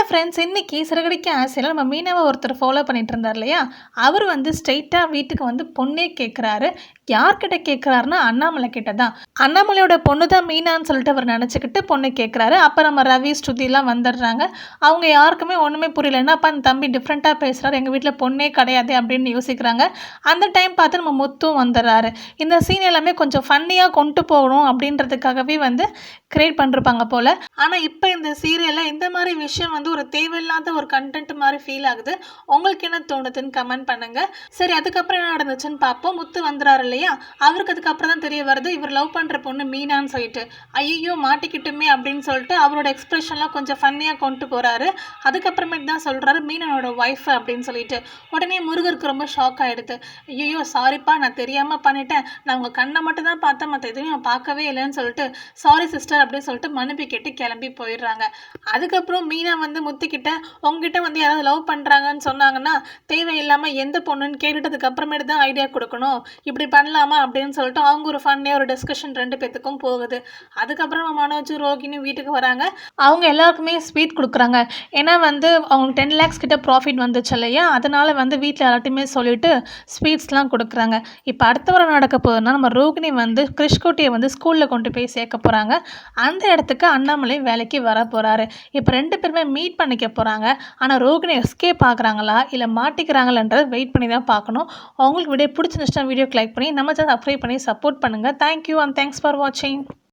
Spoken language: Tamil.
ஃப்ரெண்ட்ஸ் இன்னைக்கு சிறகடிக்க ஆசையில் நம்ம மீனாவை ஒருத்தர் ஃபாலோ பண்ணிட்டு இருந்தார் இல்லையா? அவர் வந்து ஸ்ட்ரெயிட்டாக வீட்டுக்கு வந்து பொண்ணே கேட்குறாரு. யார்கிட்ட கேட்குறாருன்னா அண்ணாமலை கிட்ட தான். அண்ணாமலையோட பொண்ணு தான் மீனான்னு சொல்லிட்டு அவர் நினச்சிக்கிட்டு பொண்ணு கேட்குறாரு. அப்போ நம்ம ரவி ஸ்ருதிலாம் வந்துடுறாங்க. அவங்க யாருக்குமே ஒன்றுமே புரியல. என்னப்பா அந்த தம்பி டிஃப்ரெண்ட்டாக பேசுகிறாரு, எங்கள் வீட்டில் பொண்ணே கிடையாது அப்படின்னு யோசிக்கிறாங்க. அந்த டைம் பார்த்து நம்ம முத்தும் வந்துடுறாரு. இந்த சீன் எல்லாமே கொஞ்சம் ஃபன்னியாக கொண்டு போகணும் அப்படின்றதுக்காகவே வந்து கிரியேட் பண்ணிருப்பாங்க போல். ஆனால் இப்போ இந்த சீரியலில் இந்த மாதிரி விஷயம் வந்து ஒரு தேவையில்லாத ஒரு கண்டென்ட் மாதிரி ஃபீல் ஆகுது. உங்களுக்கு என்ன தோணுதுன்னு கமெண்ட் பண்ணுங்க. சரி, அதுக்கப்புறம் என்ன நடந்துச்சுன்னு பார்ப்போம். முத்து வந்துறாரு இல்லையா? அவருக்கு அதுக்கப்புறம் தான் தெரிய வருது இவர் லவ் பண்ணுற பொண்ணு மீனான்னு சொல்லிட்டு. ஐயோ மாட்டிக்கிட்டுமே அப்படின்னு சொல்லிட்டு அவரோட எக்ஸ்பிரஷன்லாம் கொஞ்சம் ஃபன்னியாக கொண்டு போகிறாரு. அதுக்கப்புறமேட்டு தான் சொல்கிறாரு மீனனோட ஒய்ஃப் அப்படின்னு சொல்லிட்டு. உடனே முருகருக்கு ரொம்ப ஷாக் ஆகிடுது. ஐயோ சாரிப்பா, நான் தெரியாமல் பண்ணிட்டேன், நான் உங்கள் கண்ணை மட்டும் தான் பார்த்தேன், மற்ற எதுவும் நான் பார்க்கவே இல்லைன்னு சொல்லிட்டு சாரி சிஸ்டர் அப்படின்னு சொல்லிட்டு மன்னிப்பு கேட்டு கிளம்பி போயிடுறாங்க. அதுக்கப்புறம் மீனா வந்து முத்துக்கிட்ட உங்ககிட்ட வந்து யாராவது லவ் பண்ணுறாங்கன்னு சொன்னாங்கன்னா தேவையில்லாமல் எந்த பொண்ணுன்னு கேட்டுட்டதுக்கு அப்புறமேட்டு தான் ஐடியா கொடுக்கணும், இப்படி பண்ணலாமா அப்படின்னு சொல்லிட்டு அவங்க ஒரு ஃபன்னியாக ஒரு டிஸ்கஷன் 2 பேத்துக்கும் போகுது. அதுக்கப்புறம் மனோஜ் ரோகிணி வீட்டுக்கு வராங்க. அவங்க எல்லாருக்குமே ஸ்வீட் கொடுக்குறாங்க. ஏன்னா வந்து அவங்க 10 lakhs கிட்ட ப்ராஃபிட் வந்துச்சு இல்லையா? அதனால வந்து வீட்டில் எல்லாத்தையுமே சொல்லிட்டு ஸ்வீட்ஸ்லாம் கொடுக்குறாங்க. இப்போ அடுத்த வாரம் நடக்க போகுதுன்னா நம்ம ரோகிணி வந்து கிறிஷ்குட்டியை வந்து ஸ்கூலில் கொண்டு போய் சேர்க்க போகிறாங்க. அந்த இடத்துக்கு அண்ணாமலை வேலைக்கு வர போகிறாரு. இப்போ 2 பேருமே மீட் பண்ணிக்க போகிறாங்க. ஆனால் ரோகிணி எஸ்கேப் ஆகுறாங்களா இல்லை மாட்டிக்கிறாங்களான்றதை வெயிட் பண்ணி தான் பார்க்கணும். உங்களுக்கு வீடியோ பிடிச்சிருந்துச்சுன்னா வீடியோக்கு லைக் பண்ணி நம்ம சேனல் சப்ஸ்கிரைப் பண்ணி சப்போர்ட் பண்ணுங்கள். தேங்க்யூ அண்ட் தேங்க்ஸ் ஃபார் வாட்சிங்.